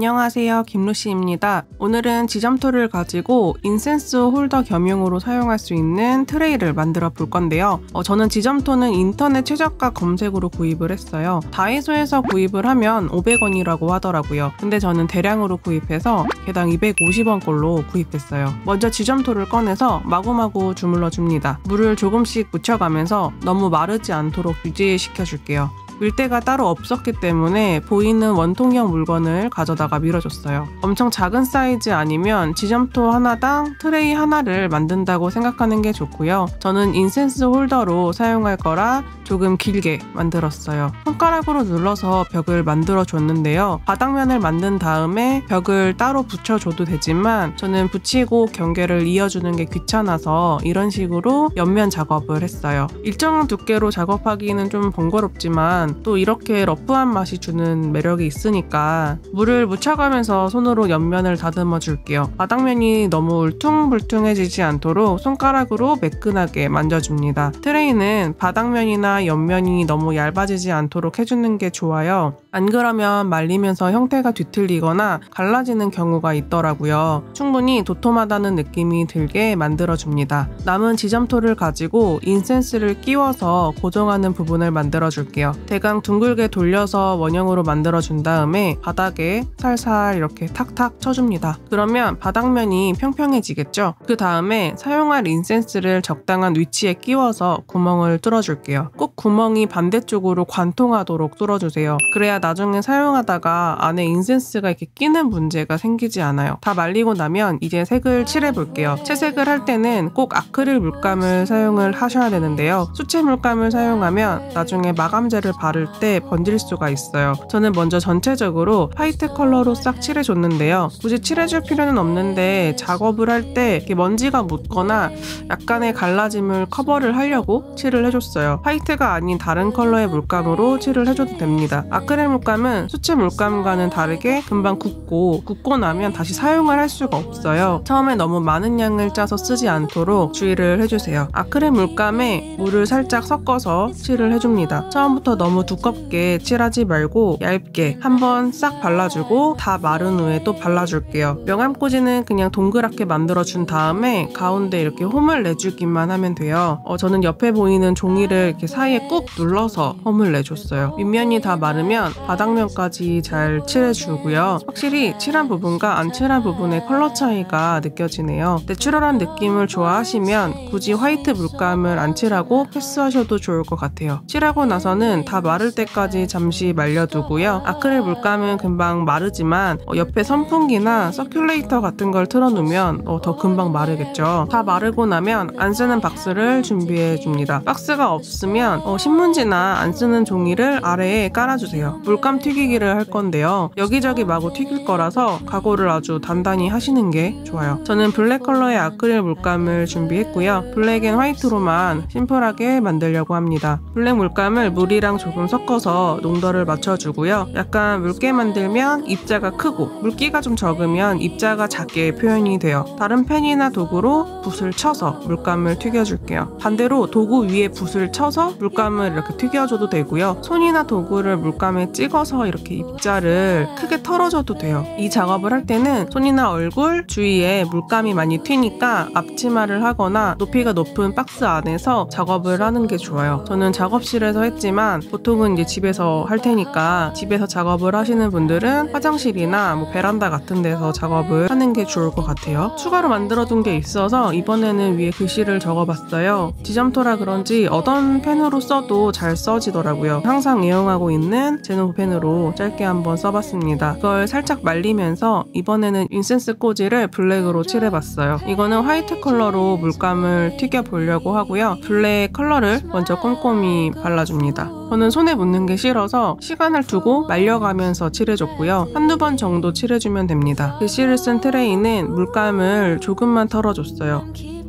안녕하세요, 김루시입니다. 오늘은 지점토를 가지고 인센스 홀더 겸용으로 사용할 수 있는 트레이를 만들어 볼 건데요. 저는 지점토는 인터넷 최저가 검색으로 구입을 했어요. 다이소에서 구입을 하면 500원이라고 하더라고요. 근데 저는 대량으로 구입해서 개당 250원 꼴로 구입했어요. 먼저 지점토를 꺼내서 마구마구 주물러 줍니다. 물을 조금씩 묻혀가면서 너무 마르지 않도록 유지시켜 줄게요. 밀대가 따로 없었기 때문에 보이는 원통형 물건을 가져다가 밀어줬어요. 엄청 작은 사이즈 아니면 지점토 하나당 트레이 하나를 만든다고 생각하는 게 좋고요. 저는 인센스 홀더로 사용할 거라 조금 길게 만들었어요. 손가락으로 눌러서 벽을 만들어 줬는데요. 바닥면을 만든 다음에 벽을 따로 붙여줘도 되지만 저는 붙이고 경계를 이어주는 게 귀찮아서 이런 식으로 옆면 작업을 했어요. 일정한 두께로 작업하기는 좀 번거롭지만 또 이렇게 러프한 맛이 주는 매력이 있으니까 물을 묻혀가면서 손으로 옆면을 다듬어 줄게요. 바닥면이 너무 울퉁불퉁해지지 않도록 손가락으로 매끈하게 만져줍니다. 트레이는 바닥면이나 옆면이 너무 얇아지지 않도록 해주는 게 좋아요. 안 그러면 말리면서 형태가 뒤틀리거나 갈라지는 경우가 있더라고요. 충분히 도톰하다는 느낌이 들게 만들어줍니다. 남은 지점토를 가지고 인센스를 끼워서 고정하는 부분을 만들어줄게요. 대강 둥글게 돌려서 원형으로 만들어준 다음에 바닥에 살살 이렇게 탁탁 쳐줍니다. 그러면 바닥면이 평평해지겠죠? 그 다음에 사용할 인센스를 적당한 위치에 끼워서 구멍을 뚫어줄게요. 꼭 구멍이 반대쪽으로 관통하도록 뚫어주세요. 그래야 나중에 사용하다가 안에 인센스가 이렇게 끼는 문제가 생기지 않아요. 다 말리고 나면 이제 색을 칠해볼게요. 채색을 할 때는 꼭 아크릴 물감을 사용을 하셔야 되는데요. 수채 물감을 사용하면 나중에 마감재를 바를 때 번질 수가 있어요. 저는 먼저 전체적으로 화이트 컬러로 싹 칠해줬는데요. 굳이 칠해줄 필요는 없는데 작업을 할 때 먼지가 묻거나 약간의 갈라짐을 커버를 하려고 칠을 해줬어요. 화이트가 아닌 다른 컬러의 물감으로 칠을 해줘도 됩니다. 아크릴 물감은 수채 물감과는 다르게 금방 굳고 나면 다시 사용을 할 수가 없어요. 처음에 너무 많은 양을 짜서 쓰지 않도록 주의를 해주세요. 아크릴 물감에 물을 살짝 섞어서 칠을 해줍니다. 처음부터 너무 두껍게 칠하지 말고 얇게 한번 싹 발라주고 다 마른 후에 또 발라줄게요. 명암꽂이는 그냥 동그랗게 만들어준 다음에 가운데 이렇게 홈을 내주기만 하면 돼요. 저는 옆에 보이는 종이를 이렇게 사이에 꾹 눌러서 홈을 내줬어요. 윗면이 다 마르면 바닥면까지 잘 칠해주고요. 확실히 칠한 부분과 안 칠한 부분의 컬러 차이가 느껴지네요. 내추럴한 느낌을 좋아하시면 굳이 화이트 물감을 안 칠하고 패스하셔도 좋을 것 같아요. 칠하고 나서는 다 마를 때까지 잠시 말려두고요. 아크릴 물감은 금방 마르지만 옆에 선풍기나 서큘레이터 같은 걸 틀어놓으면 더 금방 마르겠죠. 다 마르고 나면 안 쓰는 박스를 준비해 줍니다. 박스가 없으면 신문지나 안 쓰는 종이를 아래에 깔아주세요. 물감 튀기기를 할 건데요. 여기저기 마구 튀길 거라서 각오를 아주 단단히 하시는 게 좋아요. 저는 블랙 컬러의 아크릴 물감을 준비했고요. 블랙 앤 화이트로만 심플하게 만들려고 합니다. 블랙 물감을 물이랑 조금 섞어서 농도를 맞춰주고요. 약간 묽게 만들면 입자가 크고 물기가 좀 적으면 입자가 작게 표현이 돼요. 다른 펜이나 도구로 붓을 쳐서 물감을 튀겨줄게요. 반대로 도구 위에 붓을 쳐서 물감을 이렇게 튀겨줘도 되고요. 손이나 도구를 물감에 찍어서 이렇게 입자를 크게 털어줘도 돼요. 이 작업을 할 때는 손이나 얼굴 주위에 물감이 많이 튀니까 앞치마를 하거나 높이가 높은 박스 안에서 작업을 하는 게 좋아요. 저는 작업실에서 했지만 보통은 이제 집에서 할 테니까 집에서 작업을 하시는 분들은 화장실이나 베란다 같은 데서 작업을 하는 게 좋을 것 같아요. 추가로 만들어둔 게 있어서 이번에는 위에 글씨를 적어봤어요. 지점토라 그런지 어떤 펜으로 써도 잘 써지더라고요. 항상 애용하고 있는 제노 펜으로 짧게 한번 써봤습니다. 그걸 살짝 말리면서 이번에는 인센스 꽂이를 블랙으로 칠해봤어요. 이거는 화이트 컬러로 물감을 튀겨보려고 하고요. 블랙 컬러를 먼저 꼼꼼히 발라줍니다. 저는 손에 묻는 게 싫어서 시간을 두고 말려가면서 칠해줬고요. 한두 번 정도 칠해주면 됩니다. 글씨를 쓴 트레이는 물감을 조금만 털어줬어요.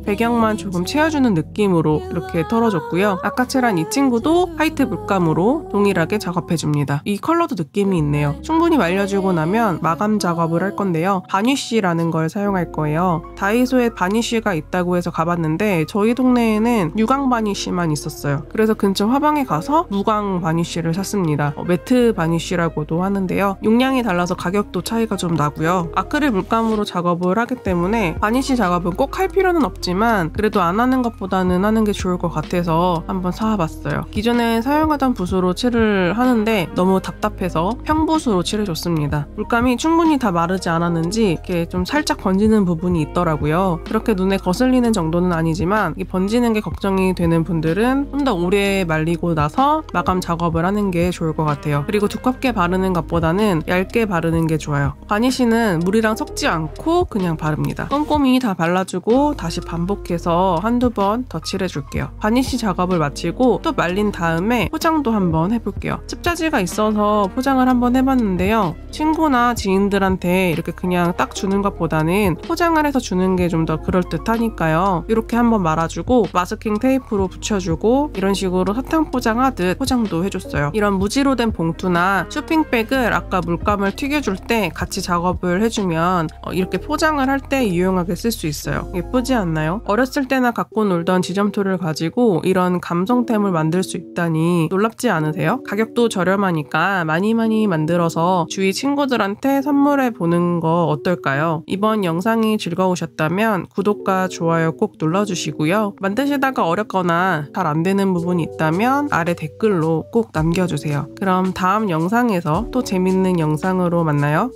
배경만 조금 채워주는 느낌으로 이렇게 털어줬고요. 아까 칠한 이 친구도 화이트 물감으로 동일하게 작업해줍니다. 이 컬러도 느낌이 있네요. 충분히 말려주고 나면 마감 작업을 할 건데요. 바니쉬라는 걸 사용할 거예요. 다이소에 바니쉬가 있다고 해서 가봤는데 저희 동네에는 유광 바니쉬만 있었어요. 그래서 근처 화방에 가서 무광 바니쉬를 샀습니다. 매트 바니쉬라고도 하는데요. 용량이 달라서 가격도 차이가 좀 나고요. 아크릴 물감으로 작업을 하기 때문에 바니쉬 작업은 꼭 할 필요는 없지만 그래도 안 하는 것보다는 하는 게 좋을 것 같아서 한번 사와봤어요. 기존에 사용하던 붓으로 칠을 하는데 너무 답답해서 평붓으로 칠해줬습니다. 물감이 충분히 다 마르지 않았는지 이렇게 좀 살짝 번지는 부분이 있더라고요. 그렇게 눈에 거슬리는 정도는 아니지만 이 번지는 게 걱정이 되는 분들은 좀 더 오래 말리고 나서 마감 작업을 하는 게 좋을 것 같아요. 그리고 두껍게 바르는 것보다는 얇게 바르는 게 좋아요. 바니쉬는 물이랑 섞지 않고 그냥 바릅니다. 꼼꼼히 다 발라주고 다시 반복해서 한두 번 더 칠해줄게요. 바니쉬 작업을 마치고 또 말린 다음에 포장도 한번 해볼게요. 습자지가 있어서 포장을 한번 해봤는데요. 친구나 지인들한테 이렇게 그냥 딱 주는 것보다는 포장을 해서 주는 게 좀 더 그럴듯하니까요. 이렇게 한번 말아주고 마스킹 테이프로 붙여주고 이런 식으로 사탕 포장하듯 포장도 해줬어요. 이런 무지로 된 봉투나 쇼핑백을 아까 물감을 튀겨줄 때 같이 작업을 해주면 이렇게 포장을 할 때 유용하게 쓸 수 있어요. 예쁘지 않나요? 어렸을 때나 갖고 놀던 지점토를 가지고 이런 감성템을 만들 수 있다니 놀랍지 않으세요? 가격도 저렴하니까 많이 만들어서 주위 친구들한테 선물해 보는 거 어떨까요? 이번 영상이 즐거우셨다면 구독과 좋아요 꼭 눌러주시고요. 만드시다가 어렵거나 잘 안 되는 부분이 있다면 아래 댓글로 꼭 남겨주세요. 그럼 다음 영상에서 또 재밌는 영상으로 만나요.